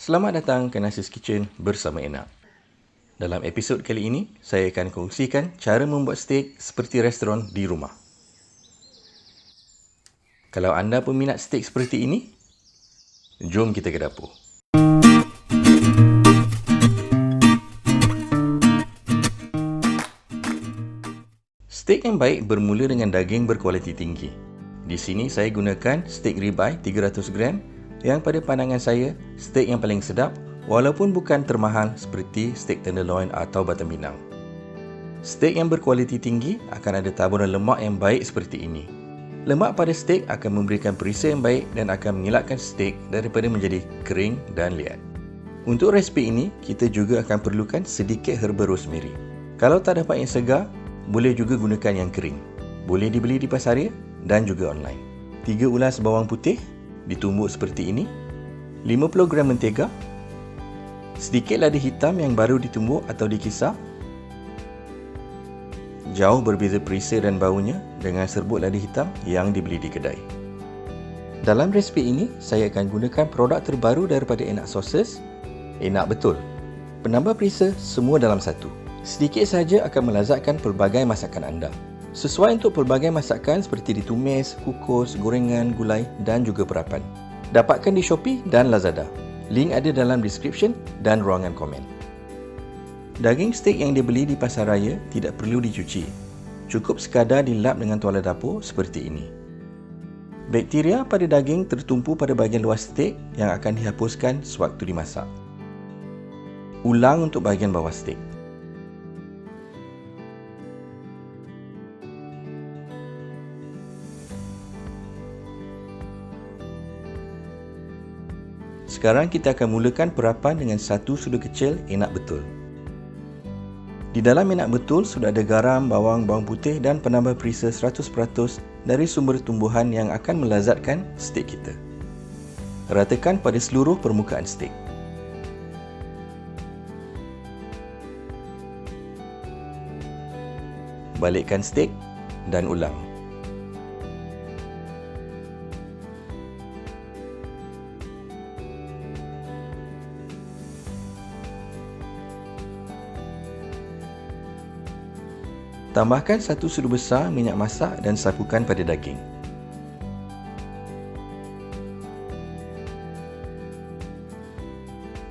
Selamat datang ke Nasi's Kitchen bersama Enak. Dalam episod kali ini, saya akan kongsikan cara membuat steak seperti restoran di rumah. Kalau anda peminat steak seperti ini, jom kita ke dapur. Steak yang baik bermula dengan daging berkualiti tinggi. Di sini saya gunakan steak ribeye 300 gram yang pada pandangan saya, steak yang paling sedap walaupun bukan termahal seperti steak tenderloin atau batam pinang. Steak yang berkualiti tinggi akan ada taburan lemak yang baik seperti ini. Lemak pada steak akan memberikan perisa yang baik dan akan mengelakkan steak daripada menjadi kering dan liat. Untuk resipi ini, kita juga akan perlukan sedikit herba rosemary. Kalau tak dapat yang segar, boleh juga gunakan yang kering. Boleh dibeli di pasaran dan juga online. 3 ulas bawang putih ditumbuk seperti ini. 50 gram mentega. Sedikit lada hitam yang baru ditumbuk atau dikisar. Jauh berbeza perisa dan baunya dengan serbuk lada hitam yang dibeli di kedai. Dalam resipi ini, saya akan gunakan produk terbaru daripada Enak Sauces, Enak Betul. Penambah perisa semua dalam satu. Sedikit sahaja akan melazatkan pelbagai masakan anda. Sesuai untuk pelbagai masakan seperti ditumis, kukus, gorengan, gulai dan juga perapan. Dapatkan di Shopee dan Lazada. Link ada dalam description dan ruangan komen. Daging steak yang dibeli di pasar raya tidak perlu dicuci. Cukup sekadar dilap dengan tuala dapur seperti ini. Bakteria pada daging tertumpu pada bahagian luar steak yang akan dihapuskan sewaktu dimasak. Ulang untuk bahagian bawah steak. Sekarang kita akan mulakan perapan dengan satu sudu kecil Enak Betul. Di dalam Enak Betul sudah ada garam, bawang putih dan penambah perisa 100% dari sumber tumbuhan yang akan melazatkan steak kita. Ratakan pada seluruh permukaan steak. Balikkan steak dan ulang. Tambahkan satu sudu besar minyak masak dan sapukan pada daging.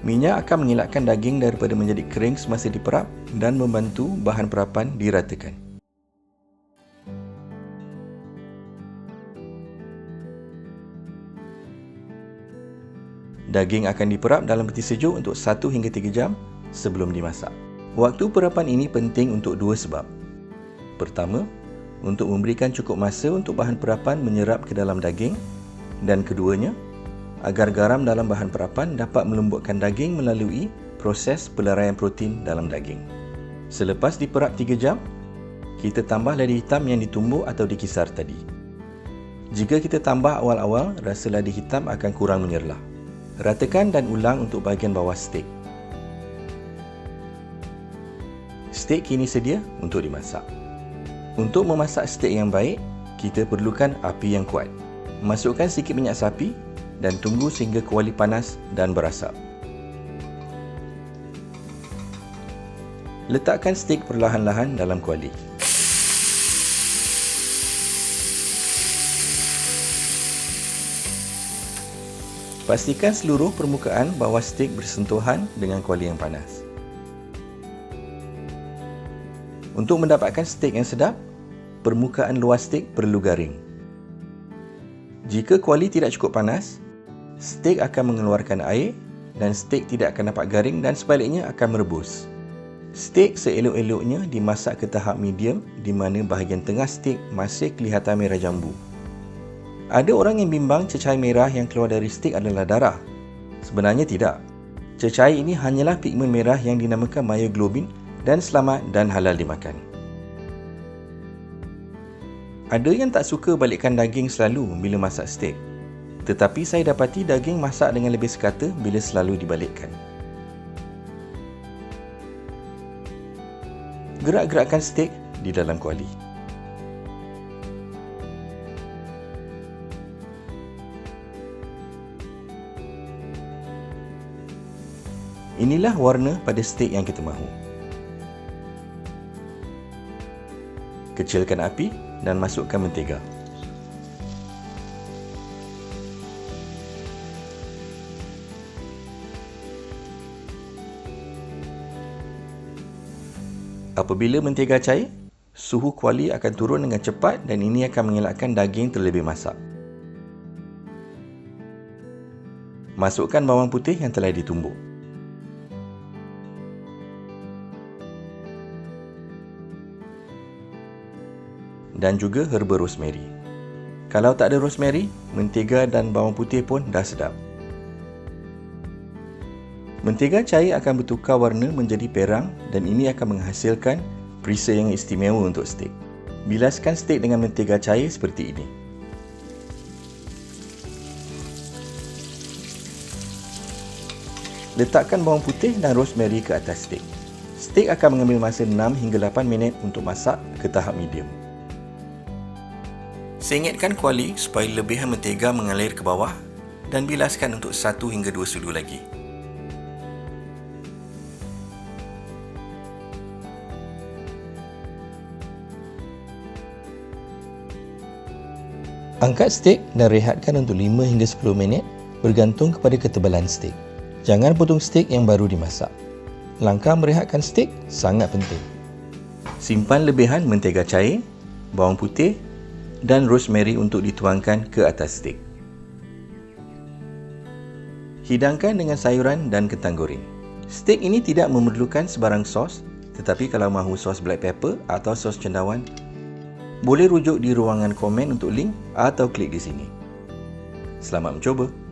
Minyak akan mengelakkan daging daripada menjadi kering semasa diperap dan membantu bahan perapan diratakan. Daging akan diperap dalam peti sejuk untuk 1 hingga 3 jam sebelum dimasak. Waktu perapan ini penting untuk 2 sebab. Pertama, untuk memberikan cukup masa untuk bahan perapan menyerap ke dalam daging, dan keduanya, agar garam dalam bahan perapan dapat melembutkan daging melalui proses pelaraian protein dalam daging. Selepas diperap 3 jam, kita tambah lada hitam yang ditumbuk atau dikisar tadi. Jika kita tambah awal-awal, rasa lada hitam akan kurang menyerlah. Ratakan dan ulang untuk bahagian bawah steak. Steak kini sedia untuk dimasak. Untuk memasak steak yang baik, kita perlukan api yang kuat. Masukkan sikit minyak sapi dan tunggu sehingga kuali panas dan berasap. Letakkan steak perlahan-lahan dalam kuali. Pastikan seluruh permukaan bawah steak bersentuhan dengan kuali yang panas. Untuk mendapatkan steak yang sedap, permukaan luar steak perlu garing. Jika kuali tidak cukup panas, steak akan mengeluarkan air dan steak tidak akan dapat garing dan sebaliknya akan merebus. Steak seelok-eloknya dimasak ke tahap medium di mana bahagian tengah steak masih kelihatan merah jambu. Ada orang yang bimbang cecair merah yang keluar dari steak adalah darah. Sebenarnya tidak. Cecair ini hanyalah pigmen merah yang dinamakan myoglobin dan selamat dan halal dimakan. Ada yang tak suka balikkan daging selalu bila masak steak. Tetapi saya dapati daging masak dengan lebih sekata bila selalu dibalikkan. Gerak-gerakkan steak di dalam kuali. Inilah warna pada steak yang kita mahu. Kecilkan api dan masukkan mentega. Apabila mentega cair, suhu kuali akan turun dengan cepat dan ini akan mengelakkan daging terlebih masak. Masukkan bawang putih yang telah ditumbuk. Dan juga herba rosemary. Kalau tak ada rosemary, mentega dan bawang putih pun dah sedap. Mentega cair akan bertukar warna menjadi perang dan ini akan menghasilkan perisa yang istimewa untuk steak. Bilaskan steak dengan mentega cair seperti ini. Letakkan bawang putih dan rosemary ke atas steak. Steak akan mengambil masa 6 hingga 8 minit untuk masak ke tahap medium. Sengitkan kuali supaya lebihan mentega mengalir ke bawah dan bilaskan untuk 1 hingga 2 sudu lagi. Angkat steak dan rehatkan untuk 5 hingga 10 minit bergantung kepada ketebalan steak. Jangan potong steak yang baru dimasak. Langkah merehatkan steak sangat penting. Simpan lebihan mentega cair, bawang putih dan rosemary untuk dituangkan ke atas steak. Hidangkan dengan sayuran dan kentang goreng. Steak ini tidak memerlukan sebarang sos, tetapi kalau mahu sos black pepper atau sos cendawan, boleh rujuk di ruangan komen untuk link atau klik di sini. Selamat mencoba!